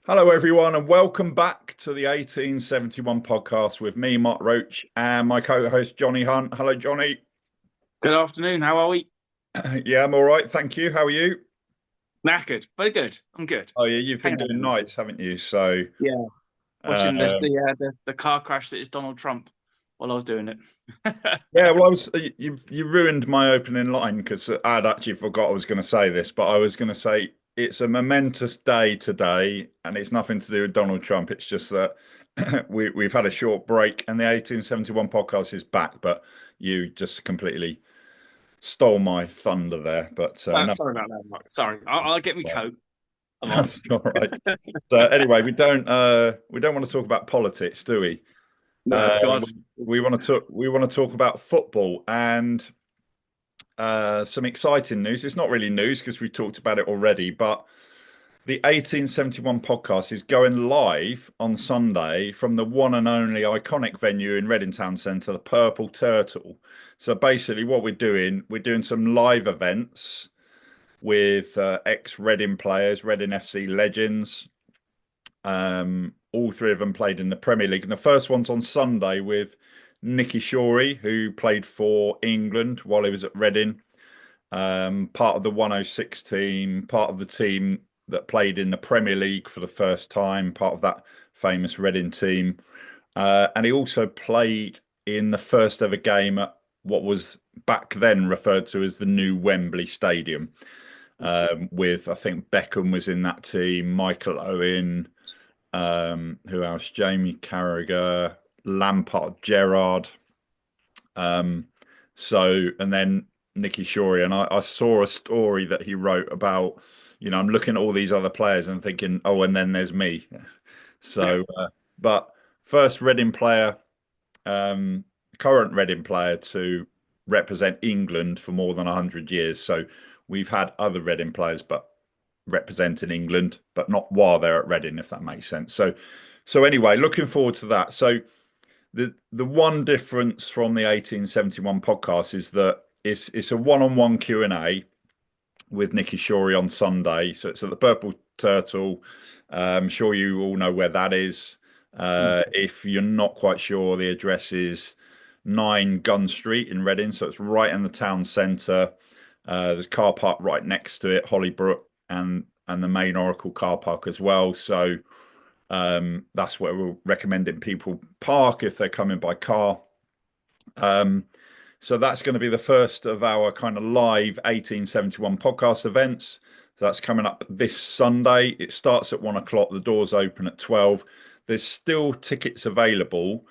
Hello, everyone, and welcome back to the 1871 podcast with me, Mark Roach, and my co host, Johnny Hunt. Hello, Johnny. Good afternoon. How are we? Yeah, I'm all right. Thank you. How are you? Knackered, but good. I'm good. Oh, yeah, you've been Hanging doing on. nights, haven't you? So, Yeah, watching this um, the car crash that is Donald Trump while I was doing it. yeah, well, you ruined my opening line because I'd actually forgot I was going to say this, but I was going to say it's a momentous day today, and it's nothing to do with Donald Trump. It's just that we've had a short break, and the 1871 podcast is back, but you just completely stole my thunder there, but no, Sorry about that, Mark. Sorry. I'll get me coat. I'm on. that's all right. So anyway, we don't want to talk about politics, do we? No, Uh, God. we want to talk about football and some exciting news. It's not really news because we talked about it already, but the 1871 podcast is going live on Sunday from the one and only iconic venue in Reading Town Centre, the Purple Turtle. So basically, what we're doing some live events with ex-Reading players, Reading FC legends. All three of them played in the Premier League, and the first one's on Sunday with Nicky Shorey, who played for England while he was at Reading. Part of the 106 team, part of the team that played in the Premier League for the first time, part of that famous Reading team. And he also played in the first ever game at what was back then referred to as the new Wembley Stadium. With I think Beckham was in that team, Michael Owen, who else? Jamie Carragher, Lampard, Gerrard. Um, and then Nicky Shorey, and I saw a story that he wrote about, I'm looking at all these other players and thinking, oh, and then there's me. So, but first Reading player, um, current Reading player to represent England for more than 100 years. So we've had other Reading players, but representing England, but not while they're at Reading, if that makes sense. So anyway, looking forward to that. So the one difference from the 1871 podcast is that it's a one-on-one Q&A with Nicky Shorey on Sunday. So it's at the Purple Turtle. I'm sure you all know where that is. If you're not quite sure, the address is 9 Gun Street in Reading. So it's right in the town centre. There's a car park right next to it, Hollybrook, and the main Oracle car park as well. So that's where we're recommending people park if they're coming by car. Um, so that's going to be the first of our kind of live 1871 podcast events. So that's coming up this Sunday. It starts at 1 o'clock. The doors open at 12. There's still tickets available.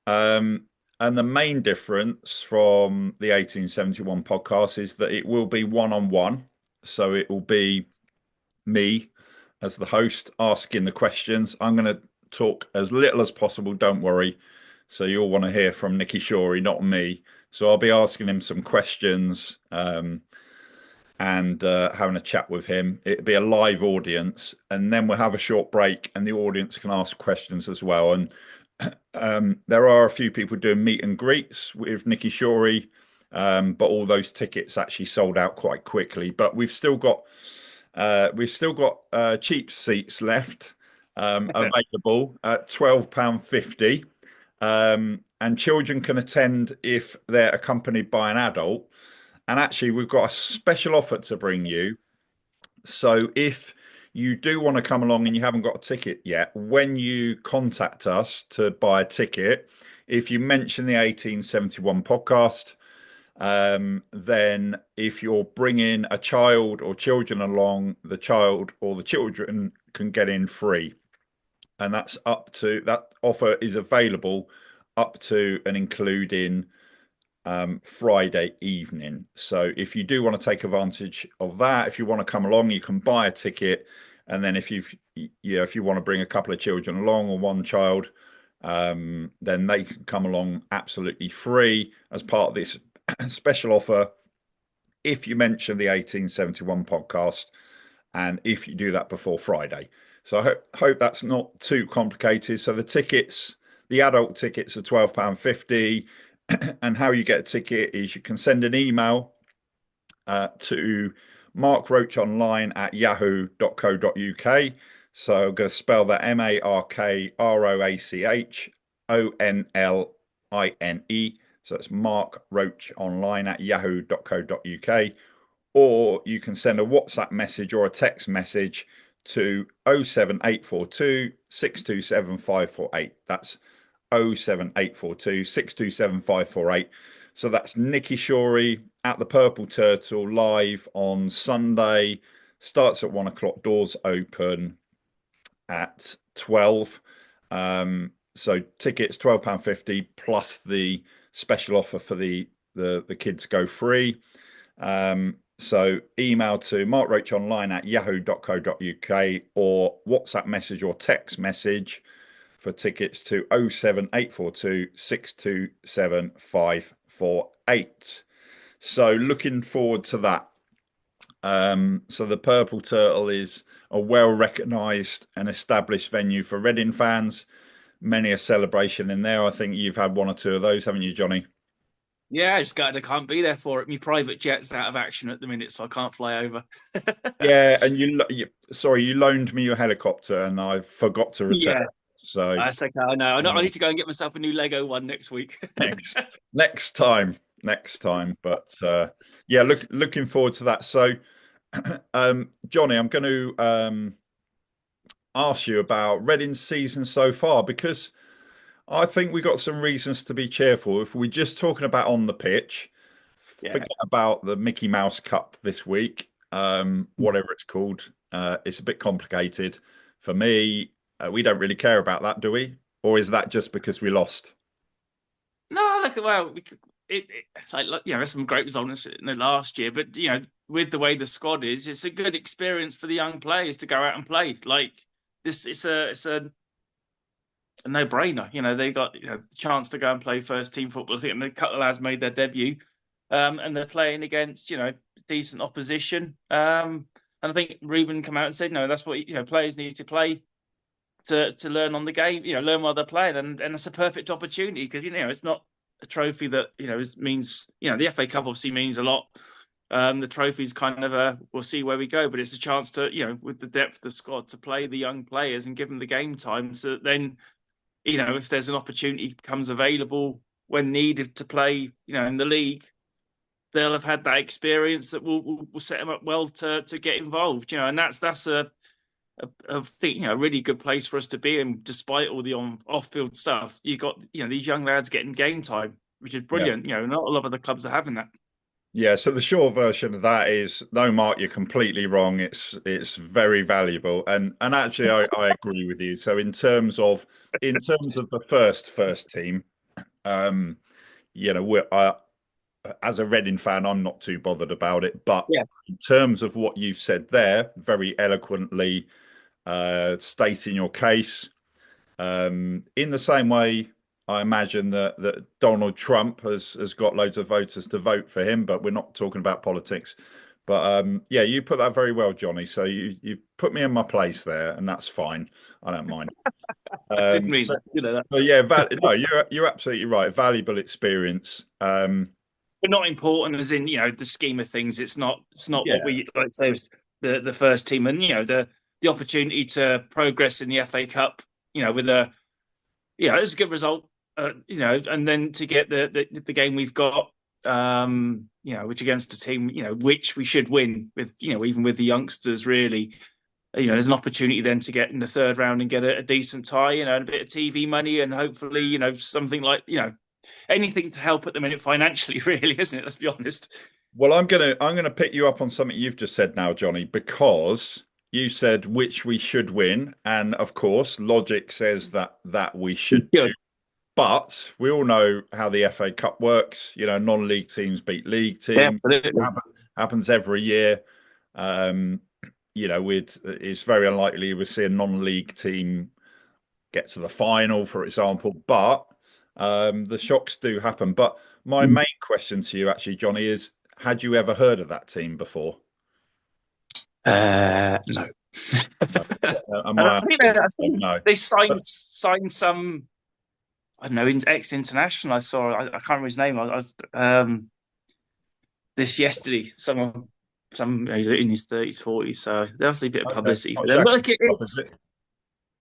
Um, and the main difference from the 1871 podcast is that it will be one on one. So it will be me as the host asking the questions. I'm going to talk as little as possible, don't worry. So you'll want to hear from Nicky Shorey, not me. So I'll be asking him some questions and having a chat with him. It'll be a live audience, and then we'll have a short break, and the audience can ask questions as well. And there are a few people doing meet and greets with Nicky Shorey, but all those tickets actually sold out quite quickly. But we've still got cheap seats left available at £12.50. And children can attend if they're accompanied by an adult. And actually, we've got a special offer to bring you. So if you do want to come along and you haven't got a ticket yet, when you contact us to buy a ticket, if you mention the 1871 podcast, then if you're bringing a child or children along, the child or the children can get in free. And that offer is available up to and including Friday evening. So if you do want to take advantage of that, if you want to come along, you can buy a ticket. And then if you want to bring a couple of children along or one child, then they can come along absolutely free as part of this special offer if you mention the 1871 podcast and if you do that before Friday. So I hope that's not too complicated. So the adult tickets are £12.50. And how you get a ticket is you can send an email to markroachonline@yahoo.co.uk. So I'm going to spell that MarkRoachOnline. So that's Mark Roach Online at yahoo.co.uk. Or you can send a WhatsApp message or a text message to 07842 627 548. That's 07842 627 548. So that's Nicky Shorey at the Purple Turtle live on Sunday. Starts at 1 o'clock, doors open at 12. So tickets £12.50 plus the special offer for the kids go free. So email to markroachonline at yahoo.co.uk or WhatsApp message or text message for tickets to 07842 627 548. So looking forward to that. So the Purple Turtle is a well-recognised and established venue for Reading fans. Many a celebration in there. I think you've had one or two of those, haven't you, Johnny? Yeah, I just got I can't be there for it. My private jet's out of action at the minute, so I can't fly over. Yeah, and sorry, you loaned me your helicopter, and I forgot to return. Yeah, So that's okay. I know. I uh, need to go and get myself a new Lego one next week. next next time, next time. But yeah, looking forward to that. So, Johnny, I'm going to ask you about Reading's season so far because I think we got some reasons to be cheerful. If we're just talking about on the pitch, Yeah. forget about the Mickey Mouse Cup this week, whatever it's called. It's a bit complicated for me. We don't really care about that, do we? Or is that just because we lost? No, look, well, it's like there's some great results in the last year, but with the way the squad is, it's a good experience for the young players to go out and play. Like this, it's a no-brainer. They got the chance to go and play first team football. I think a couple of lads made their debut, and they're playing against decent opposition. And I think Ruben come out and said, no, that's what players need to play to learn on the game, learn while they're playing, and it's a perfect opportunity because it's not a trophy that means the FA Cup obviously means a lot. The trophy's kind of we'll see where we go, but it's a chance to with the depth of the squad to play the young players and give them the game time, so that then if there's an opportunity becomes available when needed to play in the league, they'll have had that experience that will set them up well to get involved. And that's a think a really good place for us to be in, despite all the off-field stuff. You got these young lads getting game time, which is Yeah. brilliant. Not a lot of the clubs are having that. Yeah, so the short version of that is no, Mark, you're completely wrong. It's very valuable, and actually, I agree with you. So in terms of the first team, um, we're as a Reading fan, I'm not too bothered about it. But Yeah. in terms of what you've said there, very eloquently stating your case, in the same way, I imagine that Donald Trump has got loads of voters to vote for him, but we're not talking about politics. But yeah, you put that very well, Johnny. So you put me in my place there, and that's fine. I don't mind. I didn't mean So, that. so That's yeah, no, you're absolutely right. Valuable experience. but not important as in the scheme of things. It's not what Yeah, we like say was the first team, and the opportunity to progress in the FA Cup. With a it was a good result. And then to get the game we've got, which against a team, which we should win with, even with the youngsters, really, there's an opportunity then to get in the third round and get a decent tie, and a bit of TV money, and hopefully, something like, anything to help at the minute financially, really, isn't it? Let's be honest. well, I'm gonna pick you up on something you've just said now, Johnny, because you said which we should win, and of course, logic says that we should do. Good. But we all know how the FA Cup works. Non-league teams beat league Yeah, teams. absolutely. Happens every year. Um, it's very unlikely we see a non-league team get to the final, for example. But the shocks do happen. But my main question to you, actually, Johnny, is: had you ever heard of that team before? No. No. Am And I I? think I think No. they signed some, I don't know, ex-international. I saw, I can't remember his name. I was this yesterday. Some he's in his 30s, 40s. So there's obviously a bit of Okay. publicity for Not them. Jack, But look, is it's it?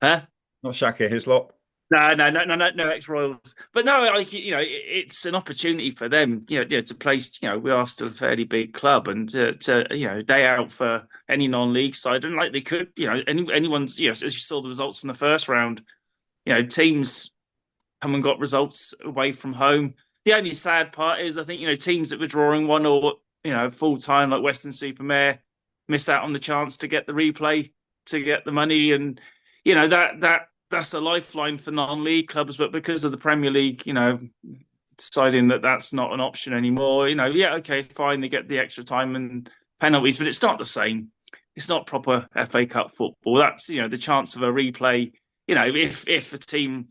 Huh? Not Shaka Hislop. No ex-Royals. But no, like it's an opportunity for them, to place. We are still a fairly big club, and to day out for any non-league side, and like they could, anyone's, as you saw the results from the first round, teams come and got results away from home. The only sad part is, I think, teams that were drawing one or full time like Western Supermare miss out on the chance to get the replay to get the money, and that's a lifeline for non-league clubs. But because of the Premier League, deciding that that's not an option anymore, yeah, okay, fine, they get the extra time and penalties, but it's not the same. It's not proper FA Cup football. That's the chance of a replay. If a team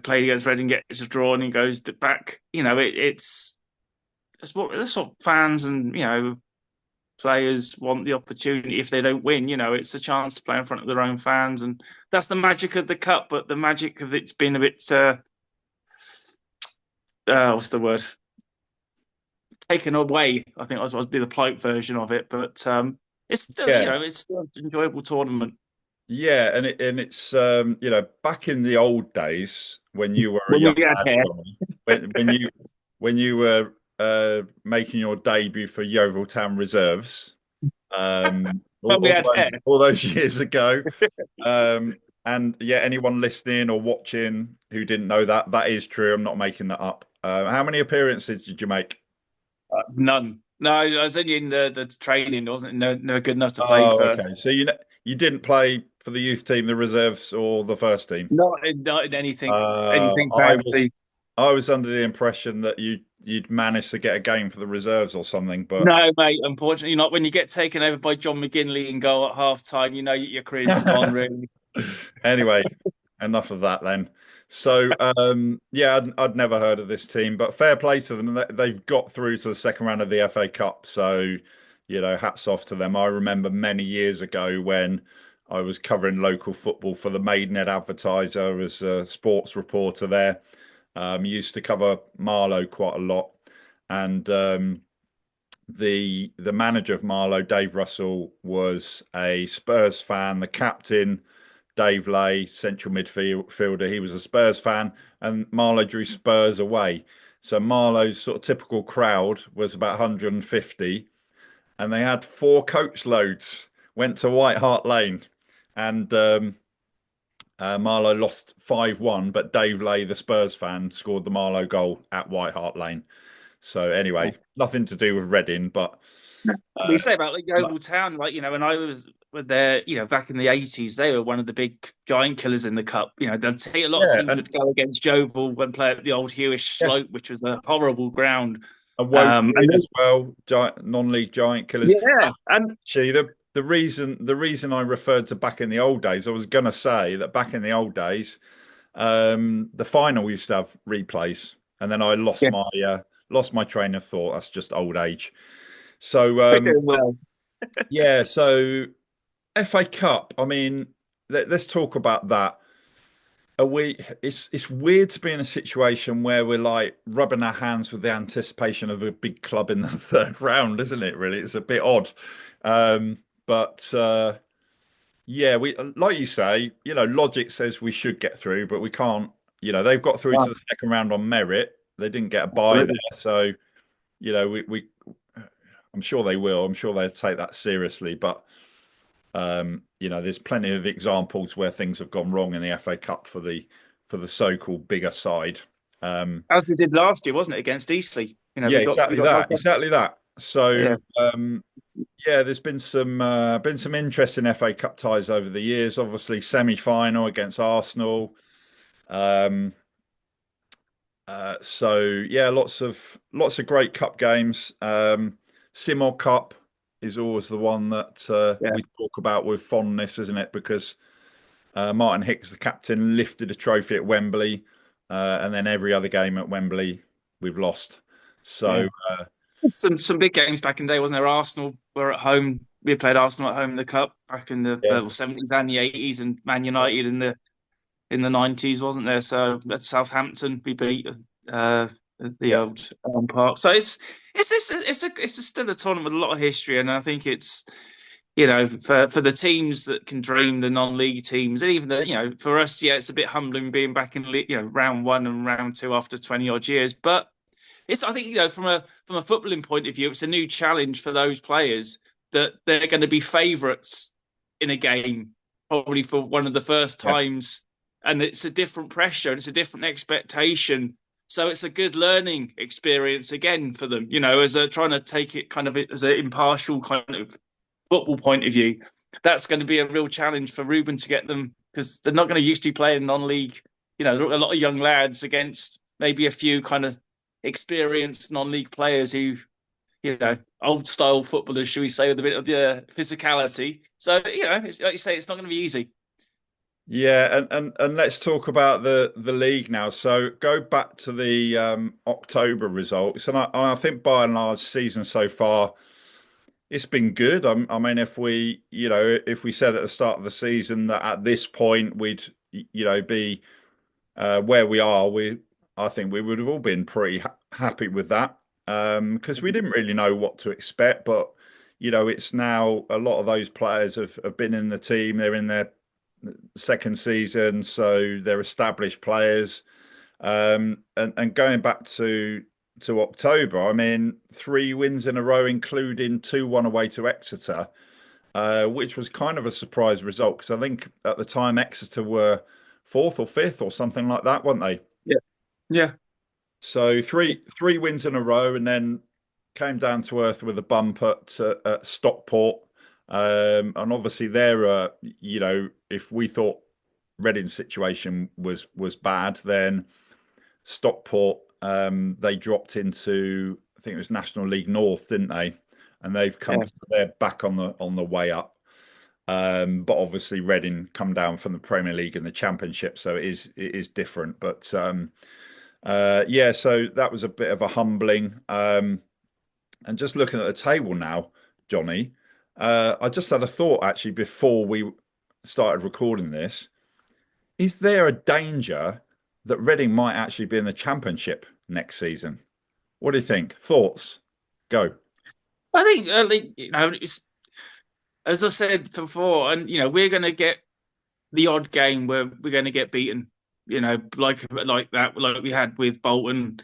played against Reading, gets a draw and he goes back. That's what fans and players want the opportunity. If they don't win, it's a chance to play in front of their own fans, and that's the magic of the cup. But the magic of it's been a bit what's the word? Taken away. I think that's what would be the polite version of it. But it's still Yeah. it's still an enjoyable tournament. Yeah, and it's back in the old days when you were a When young we had lad, hair, Johnny, when you were making your debut for Yeovil Town Reserves, when we had hair. all those years ago. And yeah, anyone listening or watching who didn't know that, that is true. I'm not making that up. How many appearances did you make? None. No, I was only in the training. I wasn't no good enough to play Oh, for. okay. So you didn't play for the youth team, the reserves, or the first team? Not in anything I was fancy. I was under the impression that you'd managed to get a game for the reserves or something, but No, mate. Unfortunately, not when you get taken over by John McGinley and go at half time. Your career's gone. Really. anyway, enough of that then. So yeah, I'd never heard of this team, but fair play to them. They've got through to the second round of the FA Cup, so hats off to them. I remember many years ago when I was covering local football for the Maidenhead Advertiser. I was a sports reporter there. Used to cover Marlow quite a lot, and the manager of Marlow, Dave Russell, was a Spurs fan. The captain, Dave Lay, central midfielder, he was a Spurs fan, and Marlow drew Spurs away. So Marlow's sort of typical crowd was about 150, and they had four coach loads. Went to White Hart Lane, and Marlow lost 5-1, but Dave Lay, the Spurs fan, scored the Marlow goal at White Hart Lane. So anyway, nothing to do with Reading, but We uh, say about like Yeovil Town, like when I was there, back in the 80s, they were one of the big giant killers in the cup. They'd say a lot of yeah, teams would go against Yeovil and play at the old Hewish yeah, slope, which was a horrible ground. and Woking And as well, non-league giant killers. yeah, and Actually, the reason I referred to back in the old days, I was going to say that back in the old days, the final used to have replays, and then I yeah, lost my train of thought. That's just old age. So we're doing well. yeah, so FA Cup. I mean, let's talk about that. Are we? It's weird to be in a situation where we're like rubbing our hands with the anticipation of a big club in the third round, isn't it? Really, it's a bit odd. But yeah, we like you say, logic says we should get through, but we can't. They've got through Yeah, to the second round on merit. They didn't get a bye there, absolutely. so we I'm sure they will. I'm sure they'll take that seriously, but. There's plenty of examples where things have gone wrong in the FA Cup for the so-called bigger side. As we did last year, wasn't it, against Eastleigh? Yeah, We exactly got that, knocked out. exactly that. So Yeah, yeah, there's been some interesting FA Cup ties over the years. Obviously, semi-final against Arsenal. Um, so yeah, lots of great cup games. Simor Cup is always the one that yeah, we talk about with fondness, isn't it? Because Martin Hicks, the captain, lifted a trophy at Wembley, and then every other game at Wembley we've lost. yeah. So Some big games back in the day, wasn't there? Arsenal were at home. We played Arsenal at home in the cup back in the yeah, 70s and the 80s, and Man United in the 90s, wasn't there? So at Southampton, we beat at the yeah, old Elm Park. So it's still a tournament with a lot of history, and I think it's for the teams that can dream, the non-league teams, and even for us, yeah, it's a bit humbling being back in round one and round two after 20 odd years. But it's I think from a footballing point of view, it's a new challenge for those players that they're going to be favourites in a game, probably for one of the first Yeah. times, and it's a different pressure and it's a different expectation. So it's a good learning experience again for them, as a trying to take it kind of as an impartial kind of football point of view. That's going to be a real challenge for Ruben to get them because they're not going to used to be playing non-league. A lot of young lads against maybe a few kind of experienced non-league players who, old style footballers, should we say, with a bit of the physicality. So, it's, like you say, it's not going to be easy. Yeah, and let's talk about the league now. So go back to the October results, and I think by and large, season so far, it's been good. I mean, if we said at the start of the season that at this point we'd be where we are, I think we would have all been pretty happy with that because we didn't really know what to expect. But it's now a lot of those players have been in the team. They're in their second season, so they're established players. And going back to October, I mean, 3 wins in a row, including 2-1 away to Exeter, which was kind of a surprise result because I think at the time Exeter were fourth or fifth or something like that, weren't they? Yeah. Yeah. So three wins in a row, and then came down to earth with a bump at Stockport. And obviously, if we thought Reading's situation was bad, then Stockport they dropped into, I think it was National League North, didn't they? And Yeah. they're back on the way up. But obviously Reading come down from the Premier League and the Championship, so it is different. But yeah, so that was a bit of a humbling. And just looking at the table now, Johnny, I just had a thought actually before we started recording this. Is there a danger that Reading might actually be in the Championship next season? What do you think? Thoughts? Go. I think it's, as I said before, and we're going to get the odd game where we're going to get beaten. Like that, like we had with Bolton,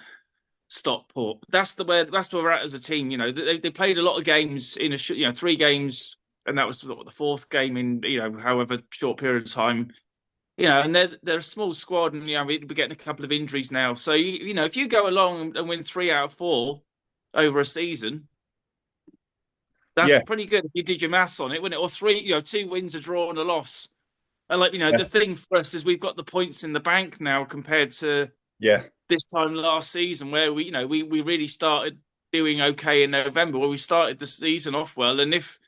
Stockport. That's where we're at as a team. They played a lot of games in 3 games, and that was the fourth game in however short period of time. And they're a small squad, and we're getting a couple of injuries now. So if you go along and win 3 out of 4 over a season, that's Yeah, pretty good if you did your maths on it, wouldn't it? Or 2 wins, a draw, and a loss. And yeah, the thing for us is we've got the points in the bank now compared to yeah, this time last season where we really started doing okay in November, where we started the season off well. And if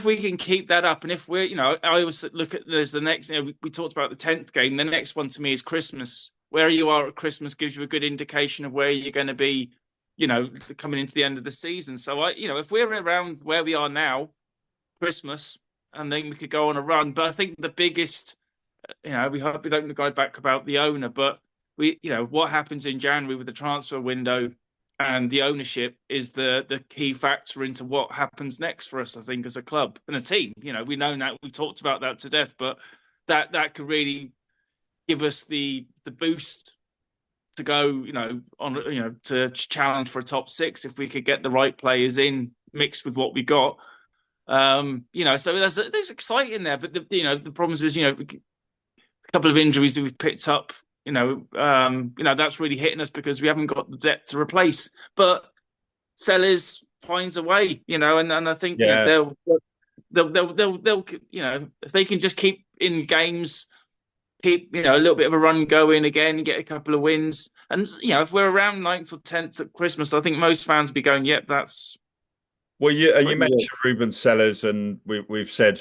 we can keep that up, and if we're, I always look at there's the next, we talked about the 10th game. The next one to me is Christmas. Where you are at Christmas gives you a good indication of where you're going to be, coming into the end of the season. So if we're around where we are now, Christmas, and then we could go on a run. But I think the biggest, we hope we don't go back about the owner, but what happens in January with the transfer window and the ownership is the key factor into what happens next for us, I think, as a club and a team. We know that we've talked about that to death, but that could really give us the boost to go, on, to challenge for a top 6 if we could get the right players in mixed with what we got. So there's exciting there, but the problems is, a couple of injuries that we've picked up. That's really hitting us because we haven't got the depth to replace. But Sellers finds a way, and I think yeah. they'll if they can just keep in games, keep a little bit of a run going again, get a couple of wins, and if we're around 9th or 10th at Christmas, I think most fans will be going, "Yep, that's Well, you pretty good." mentioned Ruben Sellers, and we've said,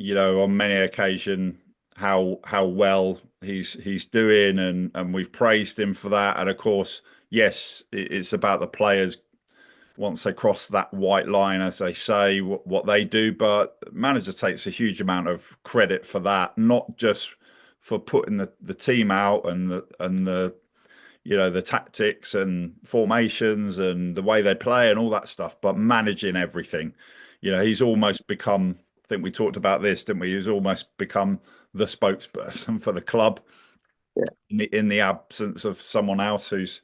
on many occasions how well he's doing, and we've praised him for that. And of course, yes, it's about the players once they cross that white line, as they say, what they do. But manager takes a huge amount of credit for that, not just for putting the team out and the tactics and formations and the way they play and all that stuff, but managing everything. he's almost become. I think we talked about this, didn't we? He's almost become the spokesperson for the club in the absence of someone else who's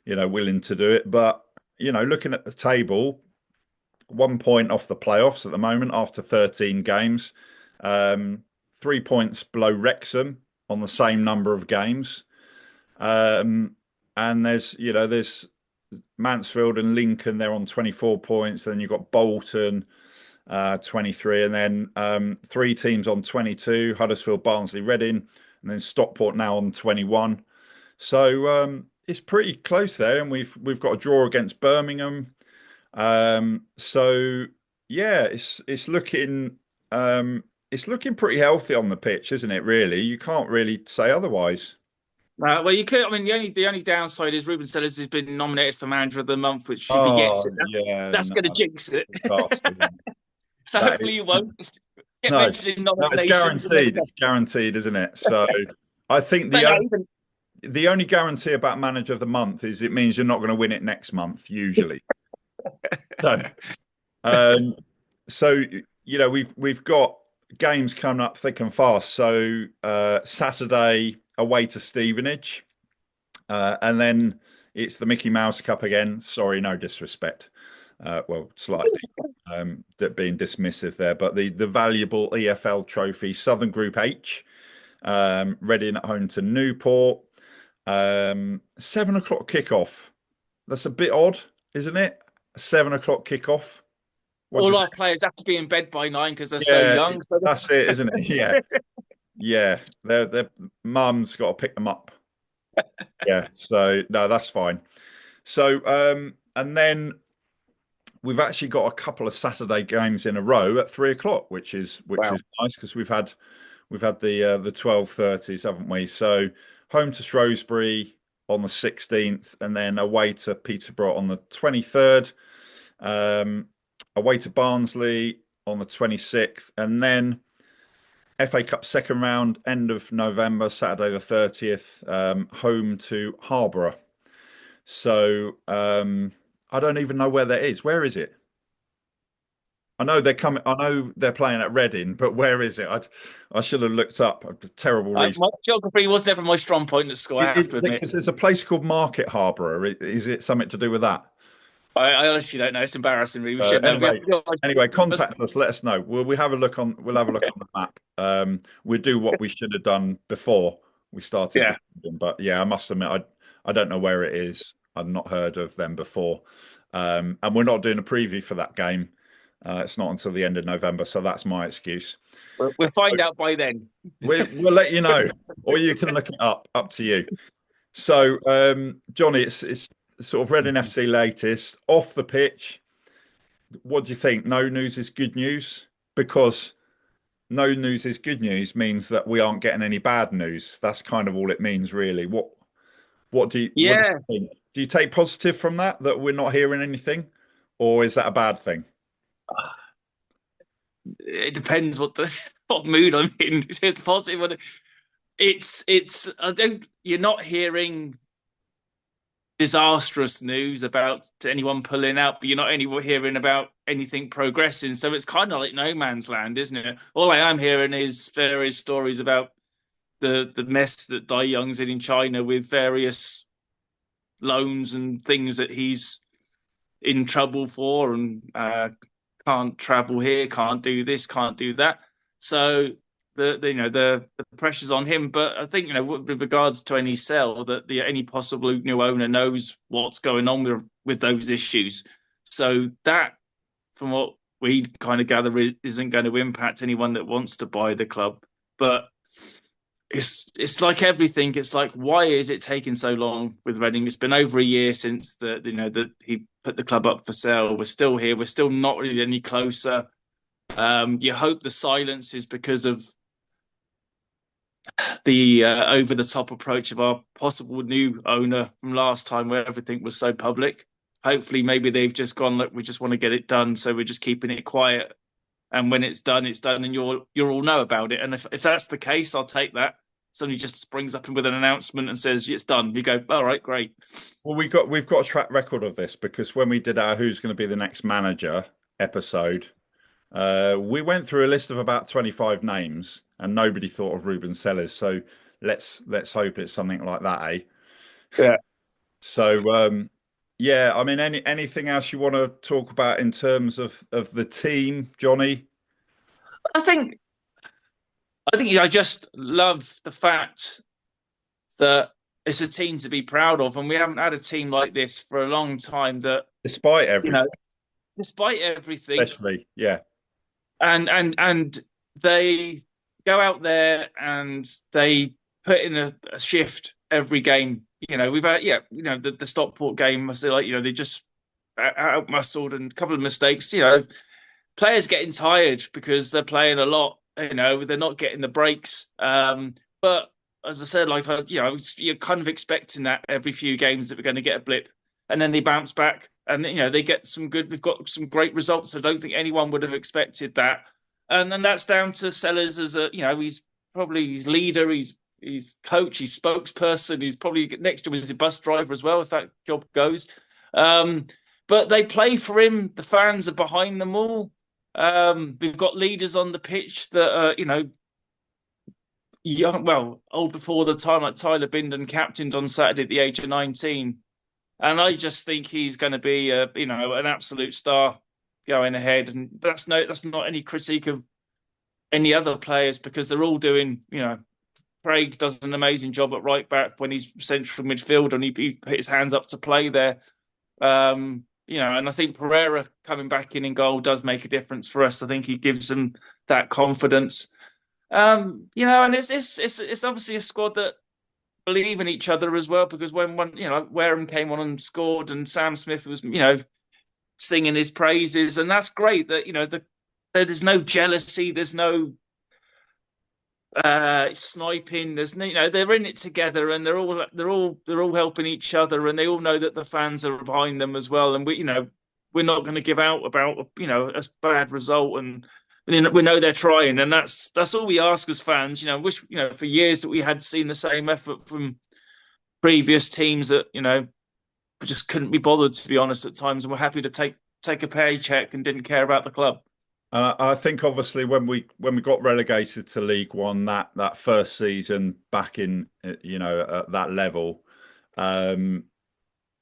willing to do it. But looking at the table, 1 point off the playoffs at the moment after 13 games, 3 points below Wrexham on the same number of games. And there's Mansfield and Lincoln, they're on 24 points. Then you've got Bolton, 23, and then three teams on 22, Huddersfield, Barnsley, Reading, and then Stockport now on 21. So it's pretty close there, and we've got a draw against Birmingham. So yeah, it's looking pretty healthy on the pitch, isn't it? Really, you can't really say otherwise. Well, you could. I mean, the only downside is Ruben Sellers has been nominated for Manager of the Month, which if he gets Oh it, yeah, that's no, going to jinx it. disaster. So That hopefully you is, won't get no, mentioned in no, it's nominations and never guaranteed. go. It's guaranteed, isn't it? So I think But the no, only even the only guarantee about Manager of the Month is it means you're not going to win it next month, usually. So, um, so we've got games coming up thick and fast. So Saturday away to Stevenage, and then it's the Mickey Mouse Cup again. Sorry, no disrespect. Well, slightly being dismissive there, but the valuable EFL trophy, Southern Group H, Reading at home to Newport. 7 o'clock kickoff. That's a bit odd, isn't it? 7 o'clock kickoff. What do all you our think? players have to be in bed by 9 because they're so Yeah, young. So that's it, isn't it? Yeah, yeah. Their mum's got to pick them up. Yeah, so no, that's fine. So and then we've actually got a couple of Saturday games in a row at 3 o'clock, which is wow. nice because we've had the 12:30s, haven't we? So home to Shrewsbury on the 16th, and then away to Peterborough on the 23rd, away to Barnsley on the 26th, and then FA Cup second round, end of November, Saturday the 30th, home to Harborough. So I don't even know where that is. Where is it? I know they're coming. I know they're playing at Reading, but where is it? I should have looked up. A terrible reason. My geography was never my strong point at school, I have Is to it admit. because there's a place called Market Harborough? Is it something to do with that? I honestly don't know. It's embarrassing. We should know. Anyway, contact us. Let us know. We'll have a look on. We'll have a look on the map. We'll do what we should have done before we started Yeah. recording. But yeah, I must admit, I don't know where it is. I've not heard of them before, and we're not doing a preview for that game. It's not until the end of November, so that's my excuse. We'll find out by then. We'll let you know, or you can look it up. Up to you. So, Johnny, it's sort of Reading FC latest off the pitch. What do you think? No news is good news, because no news is good news means that we aren't getting any bad news. That's kind of all it means, really. What do Yeah. you think? Do you take positive from that we're not hearing anything, or is that a bad thing? It depends what the what mood I'm in. It's positive. It's I don't you're not hearing disastrous news about anyone pulling out, but you're not anywhere hearing about anything progressing. So it's kind of like no man's land, isn't it? All I am hearing is various stories about the mess that Dai Young's in China with various loans and things that he's in trouble for, and can't travel here, can't do this, can't do that. So the pressure's on him. But I think with regards to any sell, that any possible new owner knows what's going on with those issues. So that, from what we kind of gather, isn't going to impact anyone that wants to buy the club. But it's like everything. It's like, why is it taking so long with Reading? It's been over a year since that he put the club up for sale. We're still here. We're still not really any closer. You hope the silence is because of the over the top approach of our possible new owner from last time, where everything was so public. Hopefully, maybe they've just gone, look, we just want to get it done, so we're just keeping it quiet. And when it's done, and you'll all know about it. And if that's the case, I'll take that. Somebody just springs up with an announcement and says it's done. You go, all right, great. Well, we've got a track record of this, because when we did our "Who's going to be the next manager" episode, We went through a list of about 25 names, and nobody thought of Ruben Sellers. So let's hope it's something like that, eh? Yeah. So yeah, I mean, anything else you want to talk about in terms of the team, Johnny? I think I just love the fact that it's a team to be proud of, and we haven't had a team like this for a long time. That Despite you know, everything, despite everything, especially, yeah. and they go out there and they put in a shift every game. We've had the Stockport game. I say they just out muscled and a couple of mistakes. Players getting tired because they're playing a lot. They're not getting the breaks. But as I said, you're kind of expecting that every few games that we're going to get a blip, and then they bounce back, and they get some good. We've got some great results. I don't think anyone would have expected that, and then that's down to Sellers as he's probably his leader, he's coach, he's spokesperson, he's probably next to him as a bus driver as well if that job goes. Um, but they play for him. The fans are behind them all. We've got leaders on the pitch that are, young, well, old before the time, like Tyler Bindon, captained on Saturday at the age of 19. And I just think he's going to be, an absolute star going ahead. And that's not any critique of any other players because they're all doing, Craig does an amazing job at right back when he's central midfield and he put his hands up to play there. And I think Pereira coming back in goal does make a difference for us. I think he gives them that confidence. And it's obviously a squad that believe in each other as well because when one, Wareham came on and scored and Sam Smith was, singing his praises, and that's great that there's no jealousy, there's no sniping. There's no, they're in it together, and they're all helping each other, and they all know that the fans are behind them as well. And we're not going to give out about a bad result, and we know they're trying, and that's all we ask as fans. Wish for years that we had seen the same effort from previous teams that just couldn't be bothered to be honest at times, and we're happy to take a paycheck and didn't care about the club. I think obviously when we got relegated to League One that first season back in at that level, um,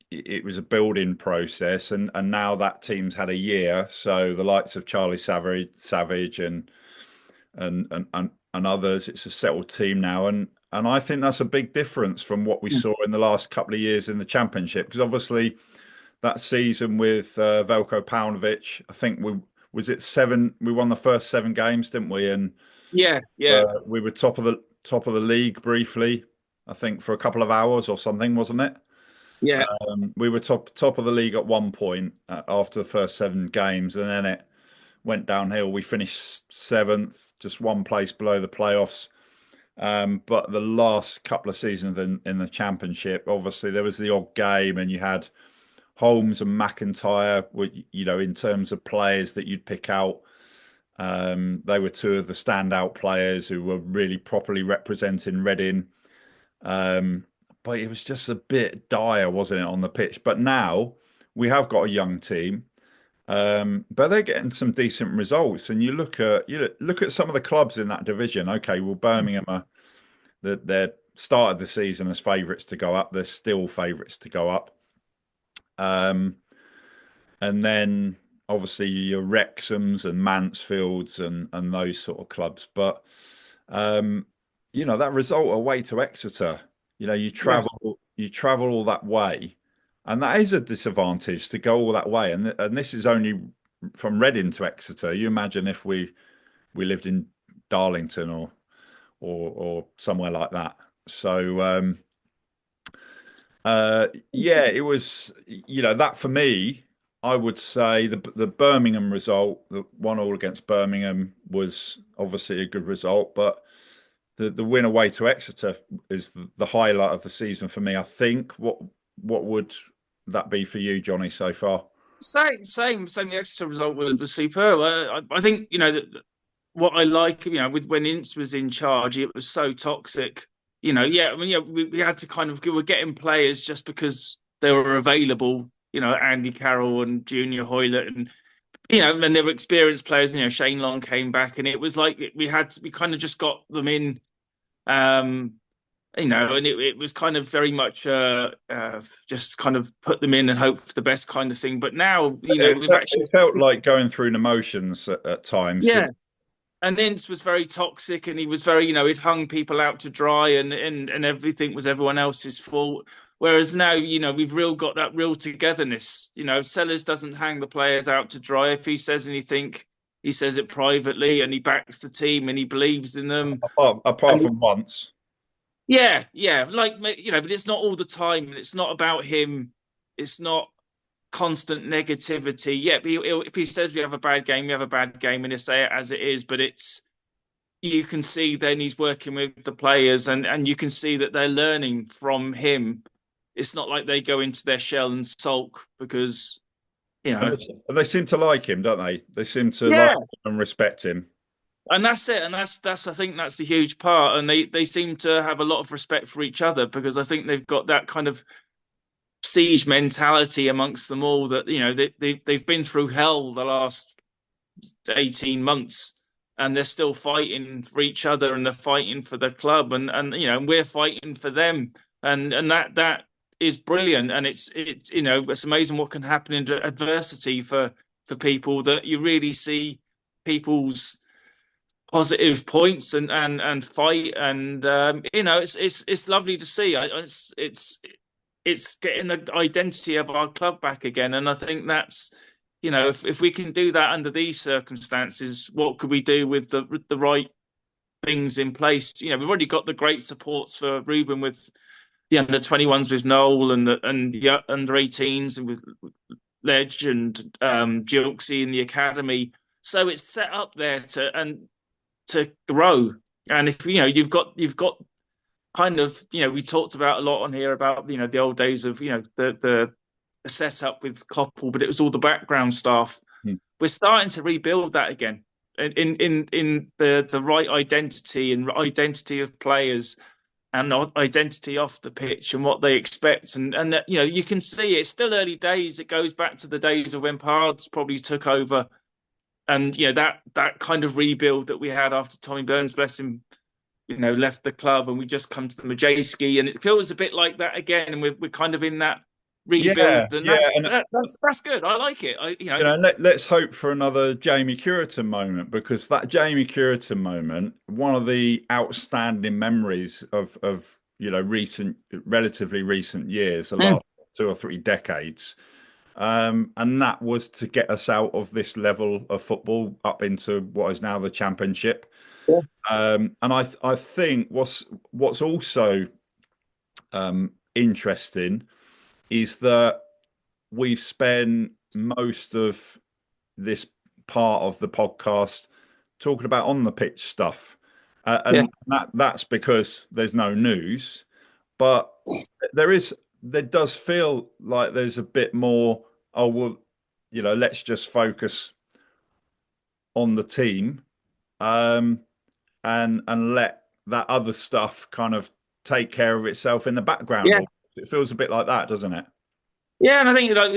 it was a building process, and now that team's had a year. So the likes of Charlie Savage and others, it's a settled team now, and I think that's a big difference from what we saw in the last couple of years in the Championship. Because obviously that season with Velko Paunovic, I think we was it seven. We won the first seven games, didn't we? And Yeah, yeah, we were top of the league briefly, I think for a couple of hours or something, wasn't it? yeah, We were top of the league at one point after the first seven games, and then it went downhill. We finished seventh, just one place below the playoffs. But the last couple of seasons in the championship, obviously there was the odd game, and you had Holmes and McIntyre. In terms of players that you'd pick out, they were two of the standout players who were really properly representing Reading. But it was just a bit dire, wasn't it, on the pitch? But now we have got a young team, but they're getting some decent results. And you look at some of the clubs in that division. Okay, well, Birmingham are they're started the season as favourites to go up. They're still favourites to go up. Um, and then obviously your Wrexhams and Mansfields and those sort of clubs. But um, that result away to Exeter, you yes, travel all that way, and that is a disadvantage to go all that way. And this is only from Reading to Exeter. You imagine if we lived in Darlington or somewhere like that. So yeah, it was, that for me, I would say the Birmingham result, the 1-1 against Birmingham was obviously a good result, but the win away to Exeter is the highlight of the season for me. I think. What would that be for you, Johnny, so far? same. The Exeter result was superb. I think what I like, with when Ince was in charge, it was so toxic. Yeah, I mean, yeah, we had to kind of we were getting players just because they were available. Andy Carroll and Junior Hoylett and and they were experienced players. Shane Long came back, and it was like we kind of just got them in. Um, and it was kind of very much just kind of put them in and hope for the best kind of thing. But now, we've actually, It felt like going through the motions at times. yeah. And Ince was very toxic, and he was very, he'd hung people out to dry, and everything was everyone else's fault. Whereas now, we've got that real togetherness. Sellers doesn't hang the players out to dry. If he says anything, he says it privately, and he backs the team, and he believes in them. Apart And from once. yeah, yeah, like but it's not all the time, and it's not about him. It's not constant negativity. Yeah, but if he says we have a bad game, we have a bad game, and he'll say it as it is. But you can see then he's working with the players, and you can see that they're learning from him. It's not like they go into their shell and sulk because you And know. they seem to like him, don't they? They seem to like Yeah, and respect him. and that's it, and that's I think that's the huge part, and they seem to have a lot of respect for each other because I think they've got that kind of siege mentality amongst them all that they've been through hell the last 18 months, and they're still fighting for each other, and they're fighting for the club, and we're fighting for them, and that is brilliant. And it's amazing what can happen in adversity for people, that you really see people's positive points and fight, and it's lovely to see. It's getting the identity of our club back again. And I think that's, if we can do that under these circumstances, what could we do with the right things in place? We've already got the great supports for Ruben with the under 21s with Noel, and the under 18s, and with Ledge and Gilksy in the academy. So it's set up there to grow. And if you've got kind of, we talked about a lot on here about the old days of the setup with Coppell, but it was all the background staff. Hmm. We're starting to rebuild that again in the right identity and identity of players, and identity off the pitch, and what they expect, and that, you can see it's still early days. It goes back to the days of when Pards probably took over, and that kind of rebuild that we had after Tommy Burns, bless him, left the club, and we just come to the Majewski, and it feels a bit like that again, and we're kind of in that Yeah, rebuild, and yeah, and that's good. I like it. let's hope for another Jamie Curitan moment, because that Jamie Curitan moment, one of the outstanding memories of relatively recent years, the Mm, last 2 or 3 decades. And that was to get us out of this level of football up into what is now the Championship. yeah, And I think what's also interesting is that we've spent most of this part of the podcast talking about on the pitch stuff, yeah, and that's because there's no news, but there does feel like there's a bit more. Oh well, let's just focus on the team, um, and let that other stuff kind of take care of itself in the background. yeah. Or it feels a bit like that, doesn't it? Yeah, and I think, like,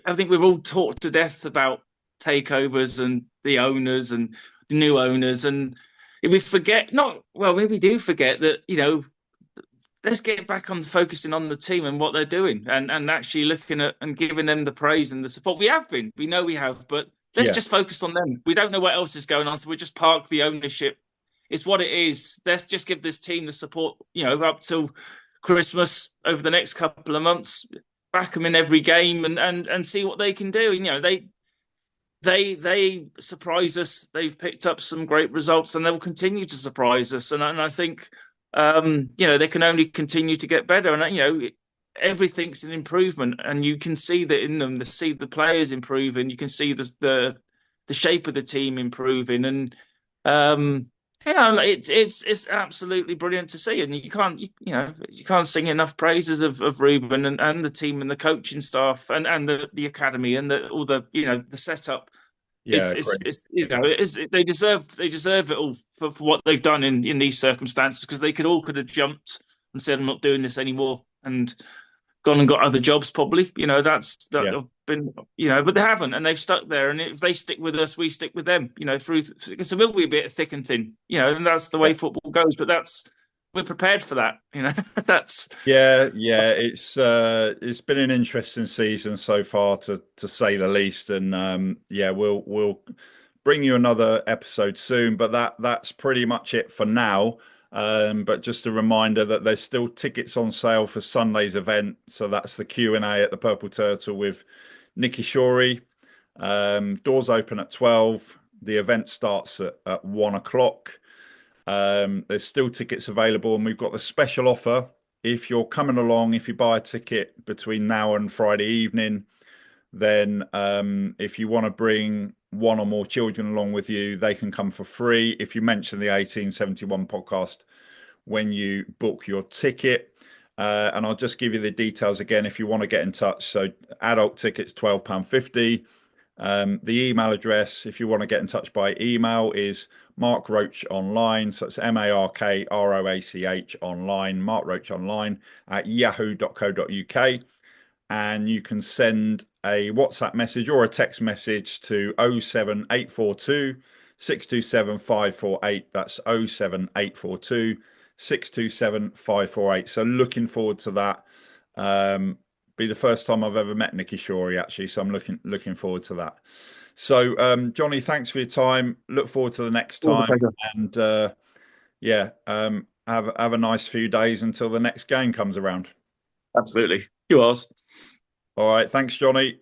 I think we've all talked to death about takeovers and the owners and the new owners, and if we forget, not well, maybe we do forget that, let's get back on focusing on the team and what they're doing, and actually looking at and giving them the praise and the support. We know we have, but let's Yeah, just focus on them. We don't know what else is going on, so we just park the ownership. It's what it is. Let's just give this team the support, up till Christmas, over the next couple of months. Back them in every game, and see what they can do. They surprise us. They've picked up some great results, and they'll continue to surprise us. And I think they can only continue to get better. And everything's an improvement, and you can see that in them. See the players improving. You can see the shape of the team improving, and it's absolutely brilliant to see. And you can't sing enough praises of Ruben and the team and the coaching staff and the academy and all the setup. yeah, great. They deserve it all for what they've done in these circumstances, because they could have jumped and said, I'm not doing this anymore, and gone and got other jobs, probably. That Yeah. have been, but they haven't, and they've stuck there. And if they stick with us, we stick with them. Through because there will be a bit of thick and thin. And that's the way Yeah. football goes. But we're prepared for that. That's Yeah. It's been an interesting season so far, to say the least. And yeah, we'll bring you another episode soon. But that's pretty much it for now. But just a reminder that there's still tickets on sale for Sunday's event. So that's the Q&A at the Purple Turtle with Nicky Shorey. Doors open at 12. The event starts at 1 o'clock. There's still tickets available, and we've got the special offer. If you're coming along, if you buy a ticket between now and Friday evening, then if you want to bring one or more children along with you, they can come for free if you mention the 1871 podcast when you book your ticket. And I'll just give you the details again if you want to get in touch. So adult tickets £12.50. The email address, if you want to get in touch by email, is Mark Roach Online. So it's MarkRoach online, Mark Roach Online at yahoo.co.uk. And you can send a WhatsApp message or a text message to 07842 627 548. That's 07842 627 548. So looking forward to that. Be the first time I've ever met Nicky Shorey, actually. So I'm looking forward to that. So Johnny, thanks for your time. Look forward to the next all the time. pleasure. And yeah, have a nice few days until the next game comes around. Absolutely. Yours. All right, thanks, Johnny.